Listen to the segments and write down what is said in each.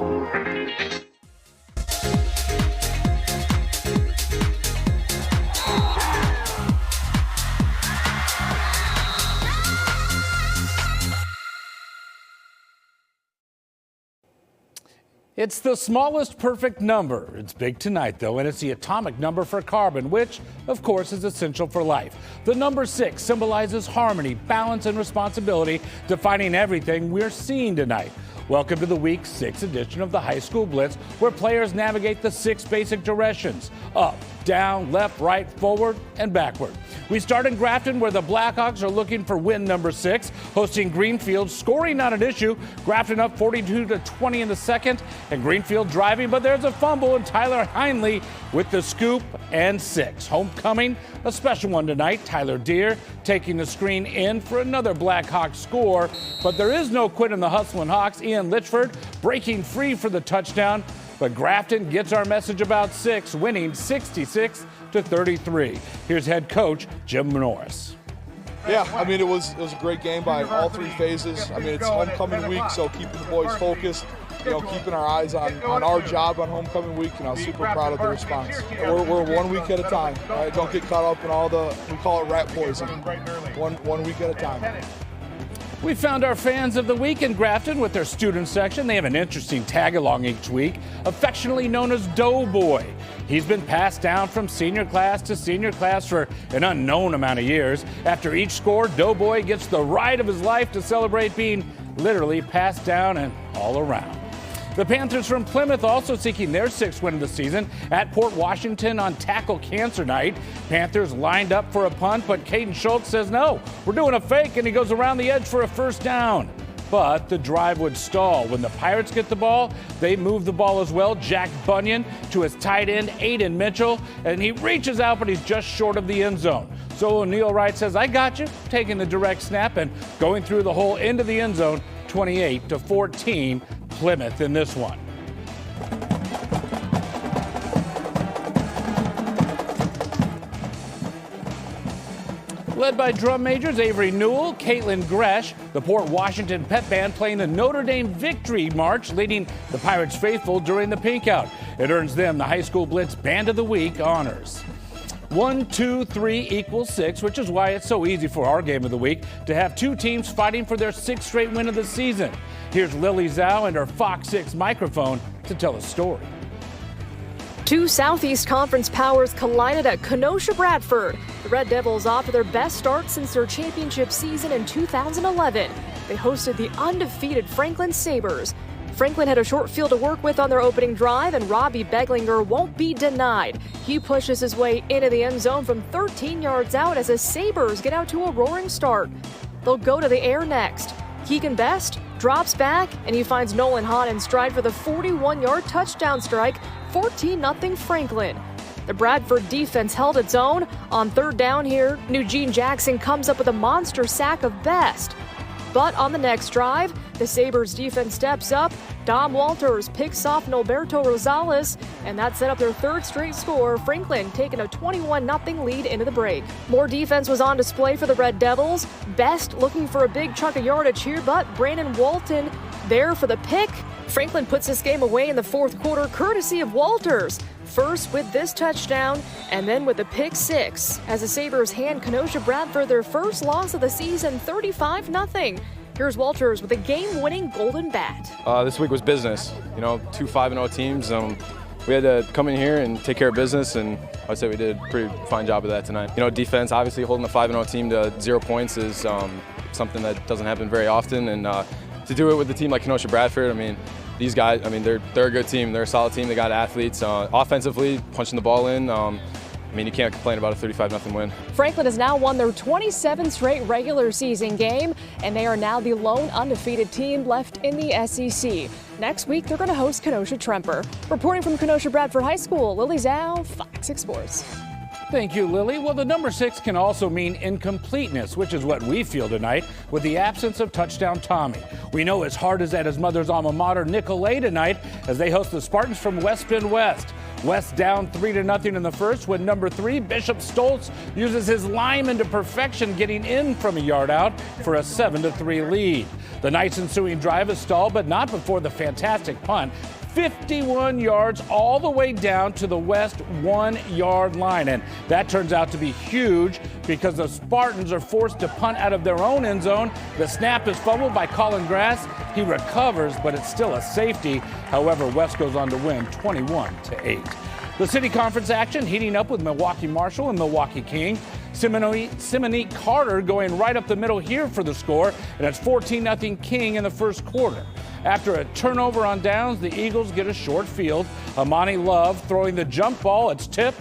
It's the smallest perfect number. It's big tonight, though, and it's the atomic number for carbon, which, of course, is essential for life. The number 6 symbolizes harmony, balance, and responsibility, defining everything we're seeing tonight. Welcome to the Week 6 edition of the High School Blitz, where players navigate the 6 basic directions: up, down, left, right, forward, and backward. We start in Grafton, where the Blackhawks are looking for win number 6, hosting Greenfield. Scoring not an issue. Grafton up 42-20 in the second, and Greenfield driving, but there's a fumble, and Tyler Heinley with the scoop and 6. Homecoming, a special one tonight. Tyler Deere taking the screen in for another Blackhawks score, but there is no quit in the hustling Hawks. Ian Litchford breaking free for the touchdown, but Grafton gets our message about 6, winning 66-33. Here's head coach Jim Norris. Yeah, I mean, it was a great game by all 3 phases. I mean, it's homecoming week, so keeping the boys focused, keeping our eyes on our job on homecoming week, and I was super proud of the response. We're 1 week at a time, right? Don't get caught up in all we call it rat poison. One week at a time. We found our fans of the week in Grafton with their student section. They have an interesting tag along each week, affectionately known as Doughboy. He's been passed down from senior class to senior class for an unknown amount of years. After each score, Doughboy gets the ride of his life to celebrate being literally passed down and all around. The Panthers from Plymouth also seeking their 6th win of the season at Port Washington on Tackle Cancer Night. Panthers lined up for a punt, but Caden Schultz says, no, we're doing a fake, and he goes around the edge for a first down. But the drive would stall. When the Pirates get the ball, they move the ball as well. Jack Bunyan to his tight end, Aiden Mitchell, and he reaches out, but he's just short of the end zone. So O'Neal Wright says, I got you, taking the direct snap and going through the hole into the end zone, 28-14. Plymouth in this one. Led by drum majors Avery Newell, Caitlin Gresh, the Port Washington Pep Band playing the Notre Dame Victory March, leading the Pirates faithful during the pinkout. It earns them the High School Blitz Band of the Week honors. 1, 2, 3 equals 6, which is why it's so easy for our game of the week to have 2 teams fighting for their 6th straight win of the season. Here's Lily Zhao and her FOX6 microphone to tell a story. 2 Southeast Conference powers collided at Kenosha Bradford. The Red Devils off to their best start since their championship season in 2011. They hosted the undefeated Franklin Sabres. Franklin had a short field to work with on their opening drive, and Robbie Beglinger won't be denied. He pushes his way into the end zone from 13 yards out as the Sabres get out to a roaring start. They'll go to the air next. Keegan Best drops back, and he finds Nolan Hahn in stride for the 41-yard touchdown strike, 14-0 Franklin. The Bradford defense held its own. On 3rd down here, Eugene Jackson comes up with a monster sack of Best. But on the next drive, the Sabres defense steps up. Dom Walters picks off Norberto Rosales, and that set up their 3rd straight score, Franklin taking a 21-0 lead into the break. More defense was on display for the Red Devils. Best looking for a big chunk of yardage here, but Brandon Walton there for the pick. Franklin puts this game away in the 4th quarter, courtesy of Walters. First with this touchdown, and then with the pick 6, as the Sabres hand Kenosha Bradford their first loss of the season, 35-0. Here's Walters with a game-winning golden bat. This week was business. 2 5-0 teams. We had to come in here and take care of business, and I'd say we did a pretty fine job of that tonight. Defense, obviously holding a 5-0 team to 0 points is something that doesn't happen very often, and to do it with a team like Kenosha Bradford, these guys, they're a good team. They're a solid team. They got athletes. Offensively, punching the ball in. You can't complain about a 35-0 win. Franklin has now won their 27th straight regular season game, and they are now the lone undefeated team left in the SEC. Next week, they're going to host Kenosha Tremper. Reporting from Kenosha Bradford High School, Lily Zhao, Fox 6 Sports. Thank you, Lily. Well, the number 6 can also mean incompleteness, which is what we feel tonight with the absence of touchdown Tommy. We know his heart is at his mother's alma mater, Nicolay, tonight as they host the Spartans from West Bend West. West down 3-0 in the first when number 3, Bishop Stoltz, uses his lineman to perfection, getting in from a yard out for a 7-3 lead. The Knights' ensuing drive is stalled, but not before the fantastic punt. 51 yards all the way down to the West 1-yard line. And that turns out to be huge because the Spartans are forced to punt out of their own end zone. The snap is fumbled by Colin Grass. He recovers, but it's still a safety. However, West goes on to win 21-8. The City Conference action heating up with Milwaukee Marshall and Milwaukee King. Simonique Carter going right up the middle here for the score, and it's 14-0 King in the first quarter. After a turnover on downs, the Eagles get a short field. Amani Love throwing the jump ball. It's tipped,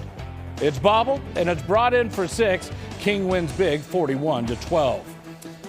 it's bobbled, and it's brought in for 6. King wins big, 41-12.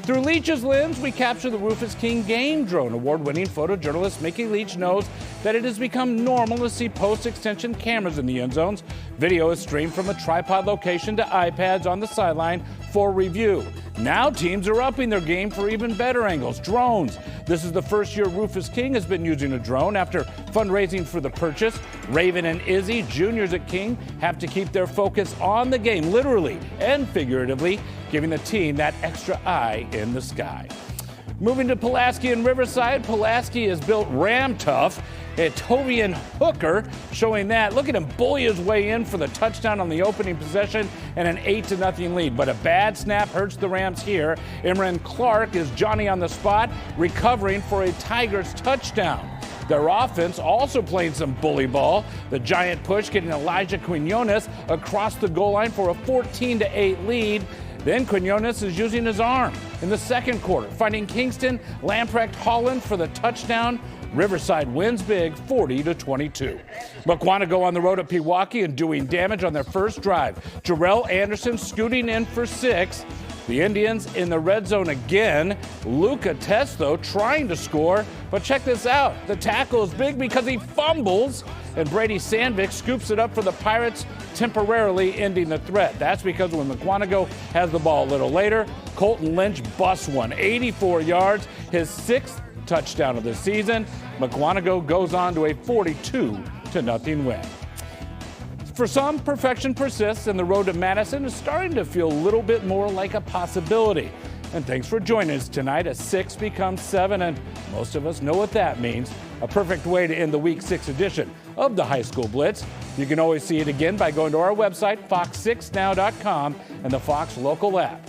Through Leach's lens, we capture the Rufus King Game Drone. Award-winning photojournalist Mickey Leach knows that it has become normal to see post-extension cameras in the end zones. Video is streamed from a tripod location to iPads on the sideline for review. Now teams are upping their game for even better angles, drones. This is the first year Rufus King has been using a drone after fundraising for the purchase. Raven and Izzy, juniors at King, have to keep their focus on the game, literally and figuratively, giving the team that extra eye in the sky. Moving to Pulaski and Riverside, Pulaski is built ram tough. Tovian Hooker showing that. Look at him bully his way in for the touchdown on the opening possession and an 8-0 lead. But a bad snap hurts the Rams here. Imran Clark is Johnny on the spot, recovering for a Tigers touchdown. Their offense also playing some bully ball. The giant push getting Elijah Quinones across the goal line for a 14-8 lead. Then Quinones is using his arm in the second quarter, finding Kingston Lamprecht Holland for the touchdown. Riverside wins big, 40-22. Mukwonago on the road at Pewaukee and doing damage on their first drive. Jarrell Anderson scooting in for 6. The Indians in the red zone again. Luca Testo trying to score, but check this out. The tackle is big because he fumbles, and Brady Sandvik scoops it up for the Pirates, temporarily ending the threat. That's because when Mukwonago has the ball a little later, Colton Lynch busts one, 84 yards, his 6th touchdown of the season. Mukwonago goes on to a 42-0 win. For some, perfection persists, and the road to Madison is starting to feel a little bit more like a possibility. And thanks for joining us tonight as 6 becomes 7, and most of us know what that means. A perfect way to end the Week 6 edition of the High School Blitz. You can always see it again by going to our website, fox6now.com, and the Fox local app.